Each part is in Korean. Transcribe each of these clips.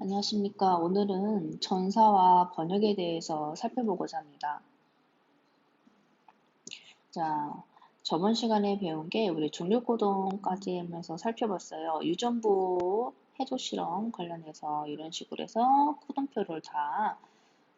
안녕하십니까. 오늘은 전사와 번역에 대해서 살펴보고자 합니다. 자, 저번 시간에 배운 게 우리 중력고동까지 하면서 살펴봤어요. 유전부 해도 실험 관련해서 이런 식으로 해서 코동표를 다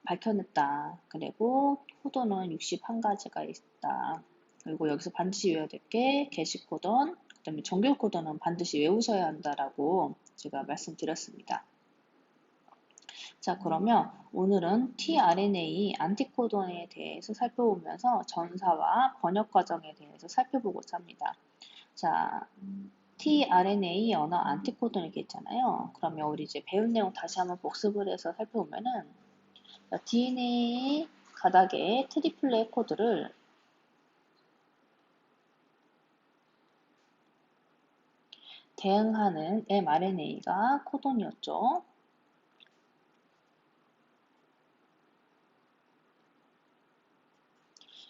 밝혀냈다. 그리고 코도는 61가지가 있다. 그리고 여기서 반드시 외워야 될 게 게시코돈, 그 다음에 정교코돈은 반드시 외우셔야 한다라고 제가 말씀드렸습니다. 자, 그러면 오늘은 tRNA 안티코돈에 대해서 살펴보면서 전사와 번역 과정에 대해서 살펴보고자 합니다. 자, tRNA 언어 안티코돈 이렇게 있잖아요. 그러면 우리 이제 배운 내용 다시 한번 복습을 해서 살펴보면은 DNA 가닥의 트리플렛 코드를 대응하는 mRNA가 코돈이었죠.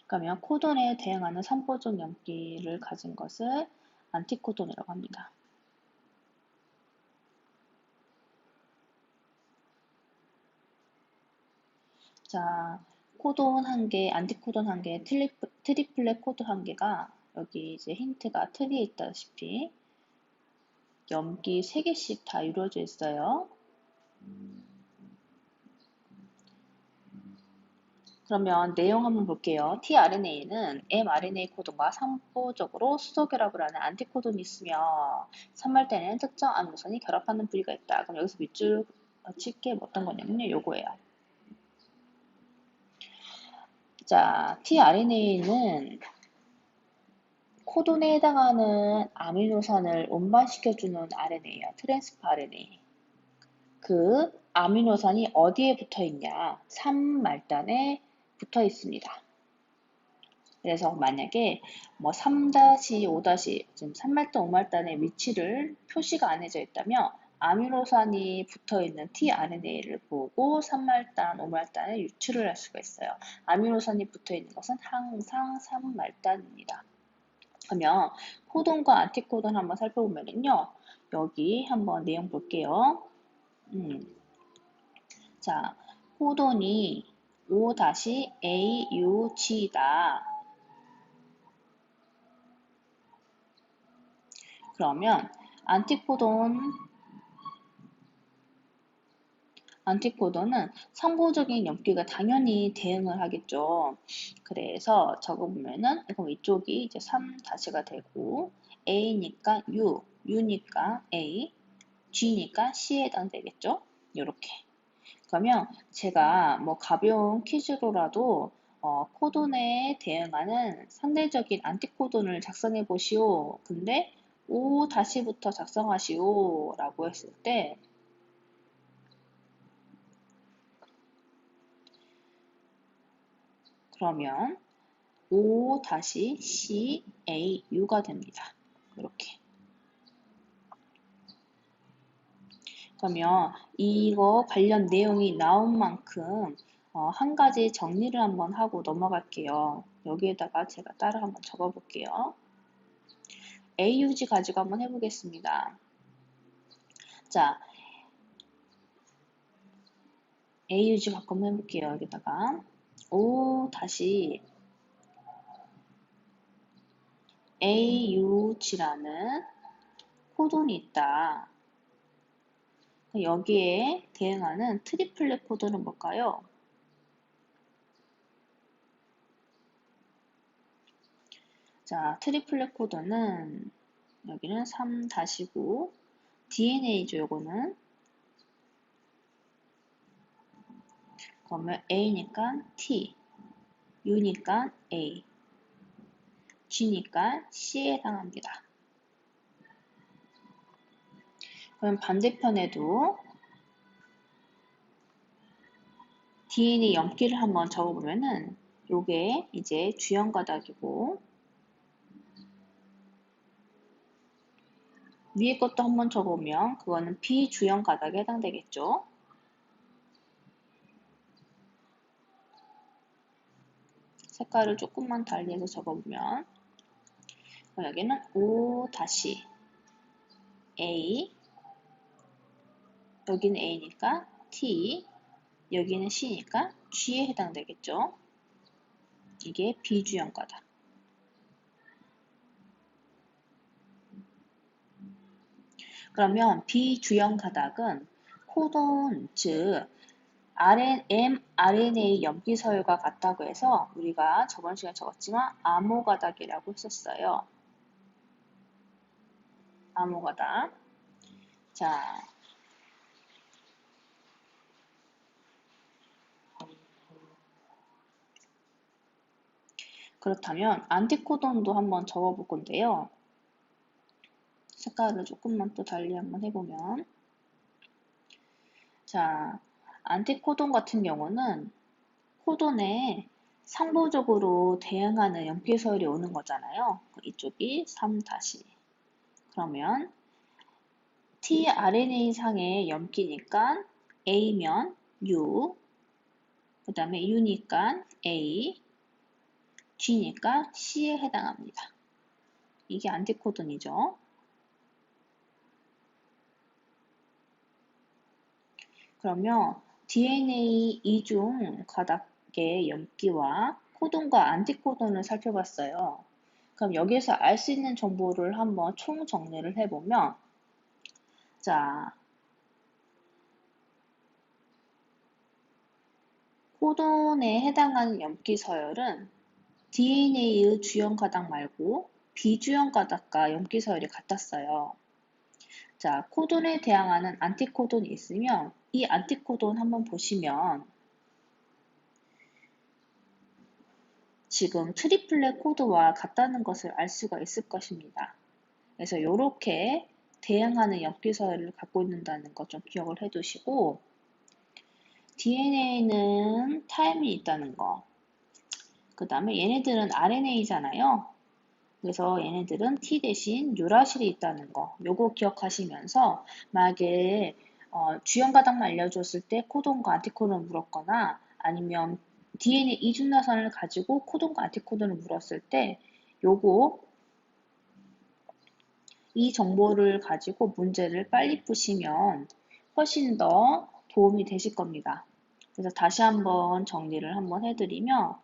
그러면 코돈에 대응하는 선포적 염기를 가진 것을 안티코돈이라고 합니다. 자, 코돈 한 개, 안티코돈 한 개, 트리플렛 코드 한 개가 여기 이제 힌트가 틀에 있다시피 염기 3개씩 다 이루어져 있어요. 그러면 내용 한번 볼게요. tRNA는 mRNA 코드와 상호적으로 수소결합을 하는 안티코돈이 있으며 산말대는 특정 아미노산이 결합하는 부위가 있다. 그럼 여기서 밑줄 칠게 어떤 거냐면요. 요거예요. 자, tRNA는 코돈에 해당하는 아미노산을 운반시켜주는 RNA예요. 트랜스포 RNA. 그 아미노산이 어디에 붙어 있냐? 3말단에 붙어 있습니다. 그래서 만약에 뭐 3-5- 지금 3말단, 5말단의 위치를 표시가 안 해져 있다면 아미노산이 붙어 있는 tRNA를 보고 3말단, 5말단에 유추를 할 수가 있어요. 아미노산이 붙어 있는 것은 항상 3말단입니다. 그러면 코돈과 안티코돈 한번 살펴보면요. 여기 한번 내용 볼게요. 자, 코돈이 O-AUG다. 그러면 안티코돈은 상부적인 염기가 당연히 대응을 하겠죠. 그래서 적어보면은 그럼 이쪽이 이제 3-가 되고 A니까 U, U니까 A, G니까 C에 해당되겠죠. 이렇게. 그러면 제가 뭐 가벼운 퀴즈로라도 코돈에 대응하는 상대적인 안티코돈을 작성해 보시오. 근데 O-부터 작성하시오 라고 했을 때 그러면 O-CAU가 됩니다. 이렇게. 그러면 이거 관련 내용이 나온 만큼 한 가지 정리를 한번 하고 넘어갈게요. 여기에다가 제가 따로 한번 적어볼게요. AUG 가지고 한번 해보겠습니다. 자, AUG 갖고 한번 해볼게요. 여기다가 O-AUG라는 코돈이 있다. 여기에 대응하는 트리플렛 코드는 뭘까요? 자, 트리플렛 코드는 여기는 3-9 DNA죠. 요거는 그러면 A니까 T, U니까 A, G니까 C에 해당합니다. 그럼 반대편에도 DNA 염기를 한번 적어보면은 요게 이제 주연 가닥이고 위에 것도 한번 적어보면 그거는 비주연 가닥에 해당되겠죠. 색깔을 조금만 달리해서 적어보면 여기는 O-A 여기는 A니까 T, 여기는 C니까 G에 해당되겠죠. 이게 비주연가다. 그러면 비주연 가닥은 코돈, 즉 mRNA 염기서열과 같다고 해서 우리가 저번 시간에 적었지만 암호 가닥이라고 했었어요. 암호 가닥. 자, 그렇다면 안티코돈도 한번 적어볼 건데요. 색깔을 조금만 또 달리 한번 해보면, 자, 안티코돈 같은 경우는 코돈에 상부적으로 대응하는 염기서열이 오는 거잖아요. 이쪽이 3 다시. 그러면 tRNA 상의 염기니까 A면 U, 그 다음에 U니까 A, G니까 C에 해당합니다. 이게 안티코돈이죠. 그러면 DNA 이중 가닥의 염기와 코돈과 안티코돈을 살펴봤어요. 그럼 여기서 알 수 있는 정보를 한번 총 정리를 해보면, 자, 코돈에 해당하는 염기 서열은 DNA의 주연 가닥 말고 비주연 가닥과 염기 서열이 같았어요. 자, 코돈에 대항하는 안티코돈이 있으면 이 안티코돈 한번 보시면 지금 트리플렛 코드와 같다는 것을 알 수가 있을 것입니다. 그래서 이렇게 대항하는 염기 서열을 갖고 있는다는 것 좀 기억을 해두시고, DNA는 타임이 있다는 거, 그 다음에 얘네들은 RNA잖아요. 그래서 얘네들은 T 대신 유라실이 있다는 거, 요거 기억하시면서 만약에 주연 가닥만 알려줬을 때 코돈과 안티코돈을 물었거나 아니면 DNA 이중나선을 가지고 코돈과 안티코돈을 물었을 때 요거 이 정보를 가지고 문제를 빨리 푸시면 훨씬 더 도움이 되실 겁니다. 그래서 다시 한번 정리를 한번 해드리면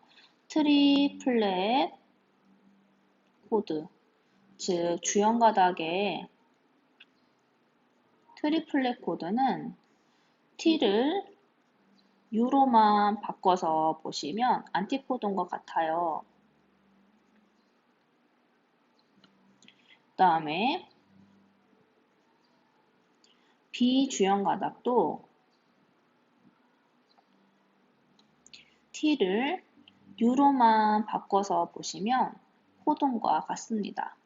트리플렛 코드, 즉 주연 가닥의 트리플렛 코드는 T를 U로만 바꿔서 보시면 안티코돈과 같아요. 그 다음에 비주연 가닥도 T를 U로만 바꿔서 보시면 코돈과 같습니다.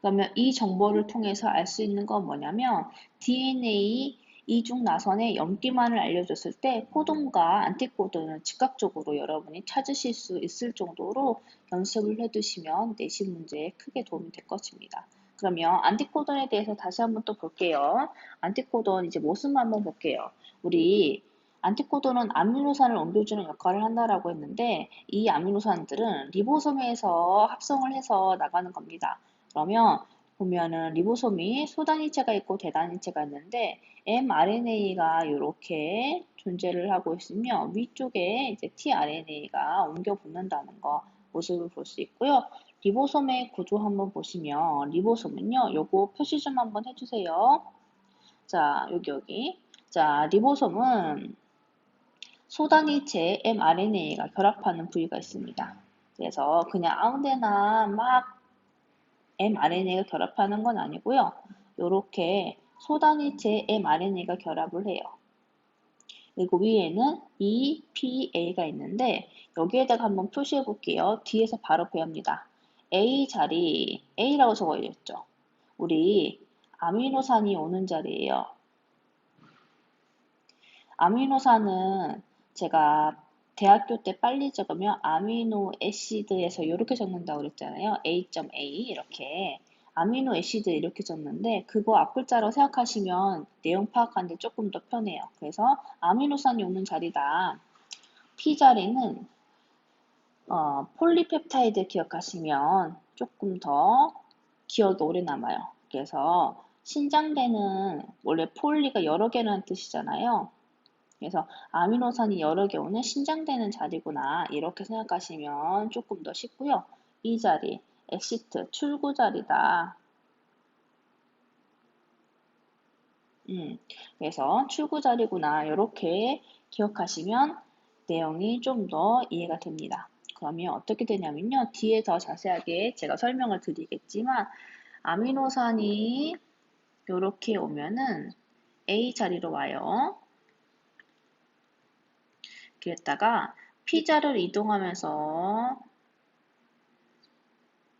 그러면 이 정보를 통해서 알 수 있는 건 뭐냐면 DNA 이중 나선의 염기만을 알려줬을 때 코돈과 안티코돈을 즉각적으로 여러분이 찾으실 수 있을 정도로 연습을 해두시면 내신 문제에 크게 도움이 될 것입니다. 그러면 안티코돈에 대해서 다시 한번 또 볼게요. 안티코돈 이제 모습 한번 볼게요. 우리 안티코돈은 아미노산을 옮겨주는 역할을 한다라고 했는데 이 아미노산들은 리보솜에서 합성을 해서 나가는 겁니다. 그러면 보면은 리보솜이 소단위체가 있고 대단위체가 있는데 mRNA가 이렇게 존재를 하고 있으며 위쪽에 이제 tRNA가 옮겨 붙는다는 거 모습을 볼 수 있고요. 리보솜의 구조 한번 보시면 리보솜은요, 요거 표시 좀 한번 해주세요. 자, 여기. 자, 리보솜은 소단위체 mRNA가 결합하는 부위가 있습니다. 그래서 그냥 아무데나 막 mRNA가 결합하는 건 아니고요. 이렇게 소단위체 mRNA가 결합을 해요. 그리고 위에는 EPA가 있는데 여기에다가 한번 표시해 볼게요. 뒤에서 바로 배웁니다. A 자리, A라고 적어야겠죠. 우리 아미노산이 오는 자리예요. 아미노산은 제가 대학교 때 빨리 적으면 아미노 애시드에서 이렇게 적는다고 그랬잖아요. A.A 이렇게 아미노 애시드 이렇게 적는데 그거 앞글자로 생각하시면 내용 파악하는데 조금 더 편해요. 그래서 아미노산이 오는 자리다. P 자리는 폴리펩타이드 기억하시면 조금 더 기억이 오래 남아요. 그래서 신장대는 원래 폴리가 여러 개라는 뜻이잖아요. 그래서 아미노산이 여러 개 오는 신장되는 자리구나 이렇게 생각하시면 조금 더 쉽고요. 이 자리, 엑시트, 출구 자리다. 그래서 출구 자리구나 이렇게 기억하시면 내용이 좀 더 이해가 됩니다. 그러면 어떻게 되냐면요. 뒤에 더 자세하게 제가 설명을 드리겠지만 아미노산이 이렇게 오면은 A 자리로 와요. 그랬다가 P자를 이동하면서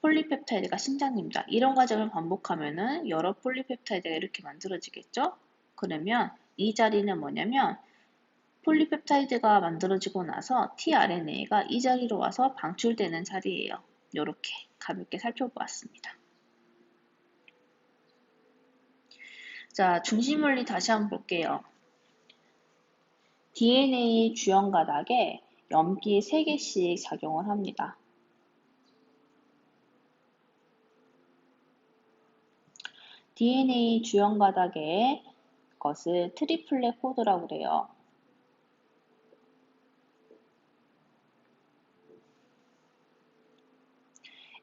폴리펩타이드가 신장됩니다. 이런 과정을 반복하면은 여러 폴리펩타이드가 이렇게 만들어지겠죠? 그러면 이 자리는 뭐냐면 폴리펩타이드가 만들어지고 나서 tRNA가 이 자리로 와서 방출되는 자리예요. 이렇게 가볍게 살펴보았습니다. 자, 중심원리 다시 한번 볼게요. DNA 주연 가닥에 염기 3개씩 작용을 합니다. DNA 주연 가닥의 것을 트리플렛 코드라고 그래요.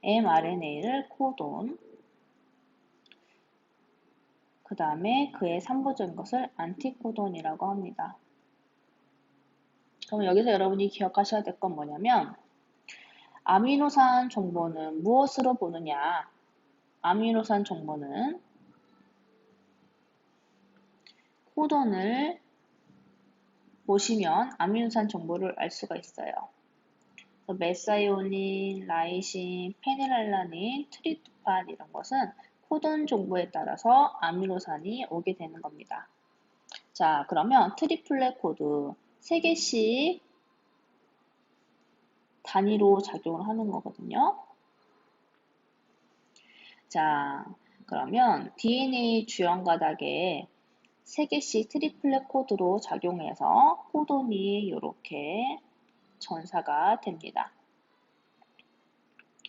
mRNA를 코돈, 그 다음에 그의 삼부적인 것을 안티코돈이라고 합니다. 그럼 여기서 여러분이 기억하셔야 될 건 뭐냐면 아미노산 정보는 무엇으로 보느냐? 아미노산 정보는 코돈을 보시면 아미노산 정보를 알 수가 있어요. 메사이오닌, 라이신, 페닐알라닌, 트리프탄 이런 것은 코돈 정보에 따라서 아미노산이 오게 되는 겁니다. 자, 그러면 트리플렛 코드 3개씩 단위로 작용을 하는 거거든요. 자, 그러면 DNA 주연 가닥에 3개씩 트리플렛 코드로 작용해서 코돈이 이렇게 전사가 됩니다.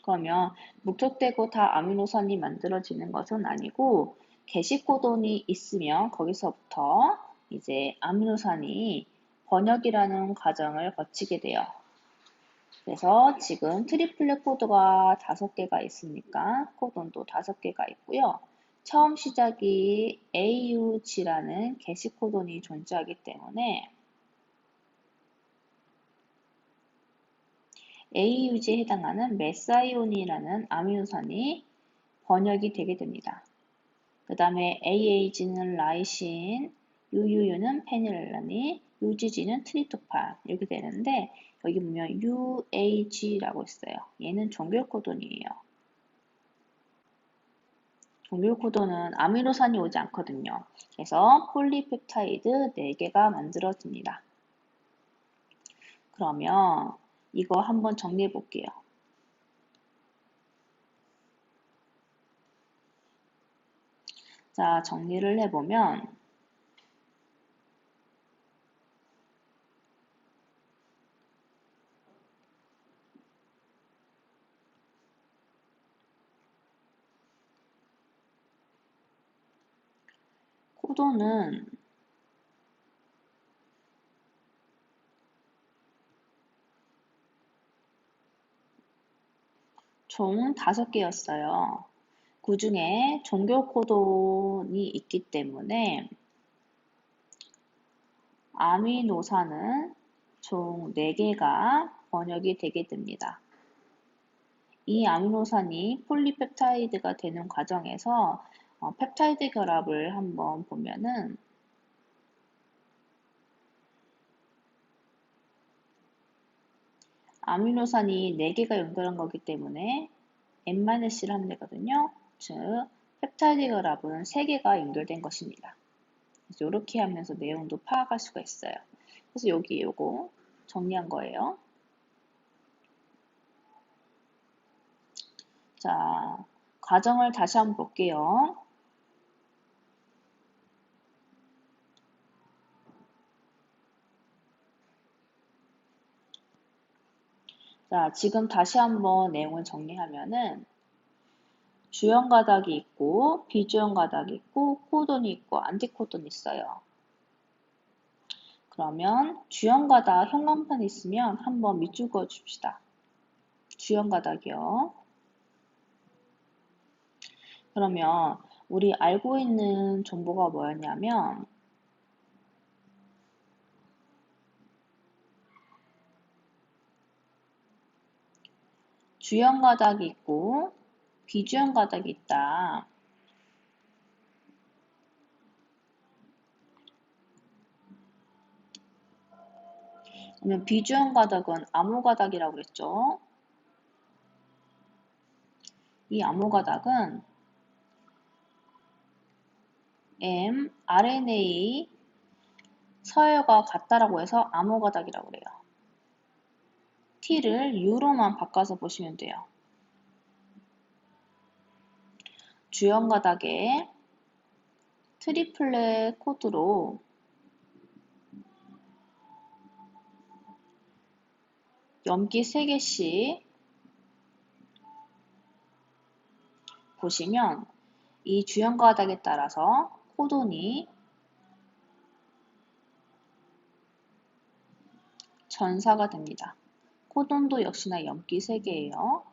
그러면 목적되고 다 아미노산이 만들어지는 것은 아니고 게시 코돈이 있으면 거기서부터 이제 아미노산이 번역이라는 과정을 거치게 돼요. 그래서 지금 트리플렛 코드가 5개가 있으니까 코돈도 5개가 있고요. 처음 시작이 AUG라는 게시 코돈이 존재하기 때문에 AUG에 해당하는 메사이온이라는 아미노산이 번역이 되게 됩니다. 그 다음에 AAG는 라이신, UUU는 페닐알라닌, UGG는 트리토판 이렇게 되는데 여기 보면 UAG라고 있어요. 얘는 종결 코돈이에요. 종결 코돈은 아미노산이 오지 않거든요. 그래서 폴리펩타이드 4개가 만들어집니다. 그러면 이거 한번 정리해 볼게요. 자, 정리를 해보면 코돈은 총 5개였어요. 그 중에 종결 코돈이 있기 때문에 아미노산은 총 4개가 번역이 되게 됩니다. 이 아미노산이 폴리펩타이드가 되는 과정에서 펩타이드 결합을 한번 보면은 아미노산이 4개가 연결한 거기 때문에 N-C를 하면 되거든요. 즉, 펩타이드 결합은 3개가 연결된 것입니다. 그래서 이렇게 하면서 내용도 파악할 수가 있어요. 그래서 여기 요거 정리한 거예요. 자, 과정을 다시 한번 볼게요. 자, 지금 다시 한번 내용을 정리하면은 주연 가닥이 있고 비주연 가닥이 있고 코돈이 있고 안티코돈이 있어요. 그러면 주연 가닥 형광펜 있으면 한번 밑줄 그어 줍시다. 주연 가닥이요. 그러면 우리 알고 있는 정보가 뭐였냐면 주연 가닥이 있고 비주연 가닥이 있다. 그러면 비주연 가닥은 암호 가닥이라고 그랬죠. 이 암호 가닥은 mRNA 서열과 같다라고 해서 암호 가닥이라고 그래요. T를 U로만 바꿔서 보시면 돼요. 주연 가닥에 트리플렛 코드로 염기 3개씩 보시면 이 주연 가닥에 따라서 코돈이 전사가 됩니다. 코돈도 역시나 염기 3개예요.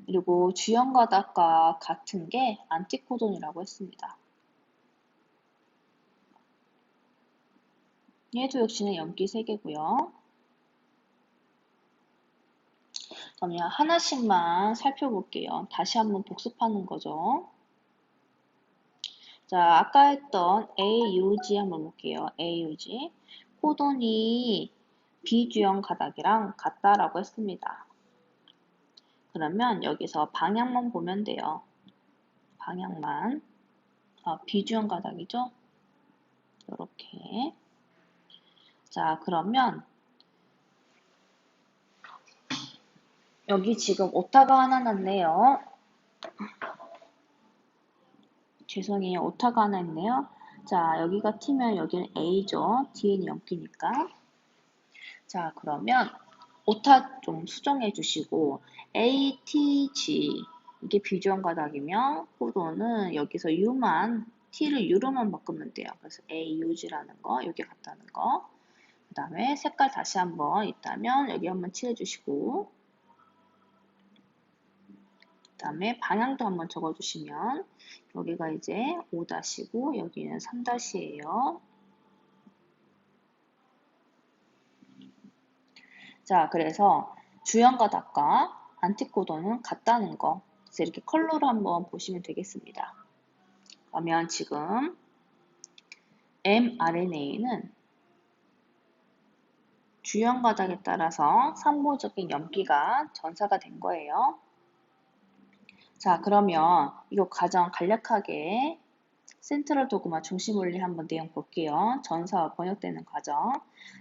그리고 주연 가닥과 같은 게 안티코돈이라고 했습니다. 얘도 역시나 염기 3개고요. 그러면 하나씩만 살펴볼게요. 다시 한번 복습하는 거죠. 자, 아까 했던 AUG 한번 볼게요. AUG. 코돈이 비주연 가닥이랑 같다라고 했습니다. 그러면 여기서 방향만 보면 돼요. 방향만. 비주연 가닥이죠? 이렇게. 자, 그러면 여기 지금 오타가 하나 났네요. 죄송해요. 오타가 하나 있네요. 자, 여기가 T면 여기는 A죠. 뒤에는 염기니까. 자, 그러면 오타 좀 수정해 주시고 ATG 이게 비주얼 가닥이면 코돈은 여기서 U만 T를 U로만 바꾸면 돼요. 그래서 AUG라는 거 여기 같다는 거. 그 다음에 색깔 다시 한번 있다면 여기 한번 칠해 주시고 그 다음에 방향도 한번 적어 주시면 여기가 이제 5-고 여기는 3-예요. 자, 그래서 주연 가닥과 안티코돈은 같다는 거. 그래서 이렇게 컬러로 한번 보시면 되겠습니다. 그러면 지금 mRNA는 주연 가닥에 따라서 상호적인 염기가 전사가 된 거예요. 자, 그러면 이거 가장 간략하게 센트럴 도그마 중심 원리 한번 내용 볼게요. 전사와 번역되는 과정.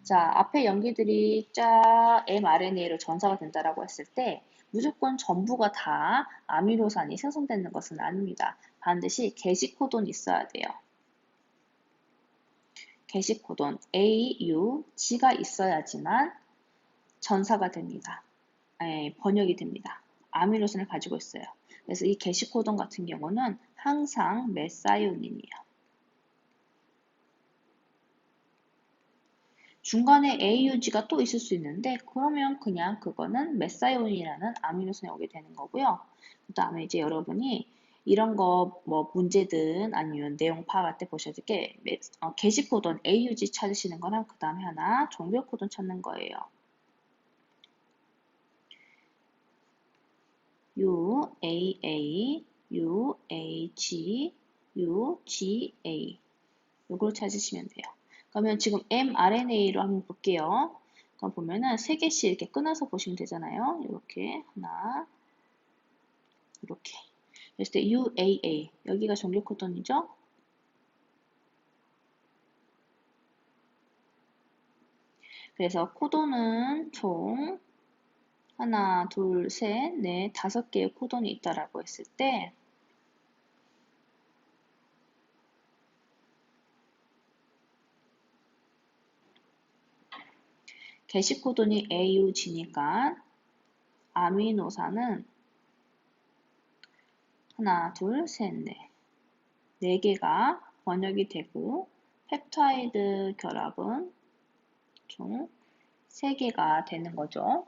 자, 앞에 염기들이 쫙 mRNA로 전사가 된다라고 했을 때 무조건 전부가 다 아미노산이 생성되는 것은 아닙니다. 반드시 게시코돈이 있어야 돼요. 게시코돈 A, U, G가 있어야지만 전사가 됩니다. 번역이 됩니다. 아미노산을 가지고 있어요. 그래서 이 게시코돈 같은 경우는 항상 메사이오닌이에요. 중간에 AUG가 또 있을 수 있는데 그러면 그냥 그거는 메사이온이라는 아미노산이 오게 되는 거고요. 그 다음에 이제 여러분이 이런 거 뭐 문제든 아니면 내용 파악할 때 보셔야 될 게 게시코돈 AUG 찾으시는 거랑 그 다음에 하나 종료 코돈 찾는 거예요. UAA, UAG, UGA 이걸 찾으시면 돼요. 그러면 지금 mRNA로 한번 볼게요. 그럼 보면은 3개씩 이렇게 끊어서 보시면 되잖아요. 이렇게 하나, 이렇게. 그랬을 때 UAA 여기가 종료 코돈이죠. 그래서 코돈은 총 하나, 둘, 셋, 넷, 5개의 코돈이 있다라고 했을 때 게시코돈이 AUG니까 아미노산은 하나, 둘, 셋, 넷. 4개가 번역이 되고 펩타이드 결합은 총 3개가 되는 거죠.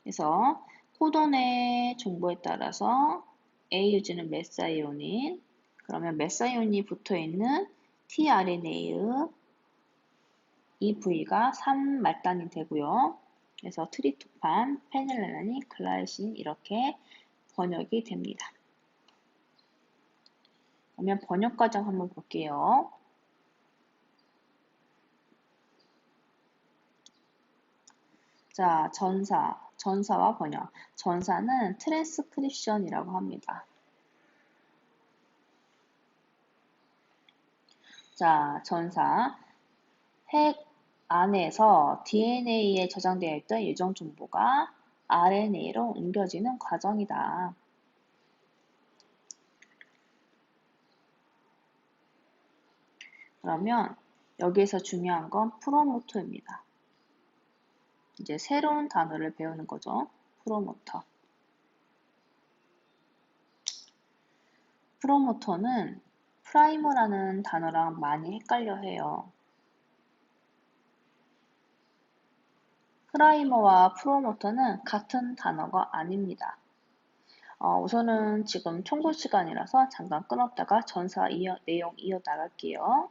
그래서 코돈의 정보에 따라서 AUG는 메사이오닌, 그러면 메사이온이 붙어있는 tRNA의 이 부위가 3말단이 되고요. 그래서 트립토판, 페닐알라닌, 글라이신 이렇게 번역이 됩니다. 그러면 번역 과정 한번 볼게요. 자, 전사와 번역. 전사는 트랜스크립션이라고 합니다. 자, 전사. 핵 안에서 DNA에 저장되어 있던 유전 정보가 RNA로 옮겨지는 과정이다. 그러면 여기에서 중요한 건 프로모터입니다. 이제 새로운 단어를 배우는 거죠. 프로모터. 프로모터는 프라이머라는 단어랑 많이 헷갈려 해요. 프라이머와 프로모터는 같은 단어가 아닙니다. 우선은 지금 총고 시간이라서 잠깐 끊었다가 전사 내용 이어 나갈게요.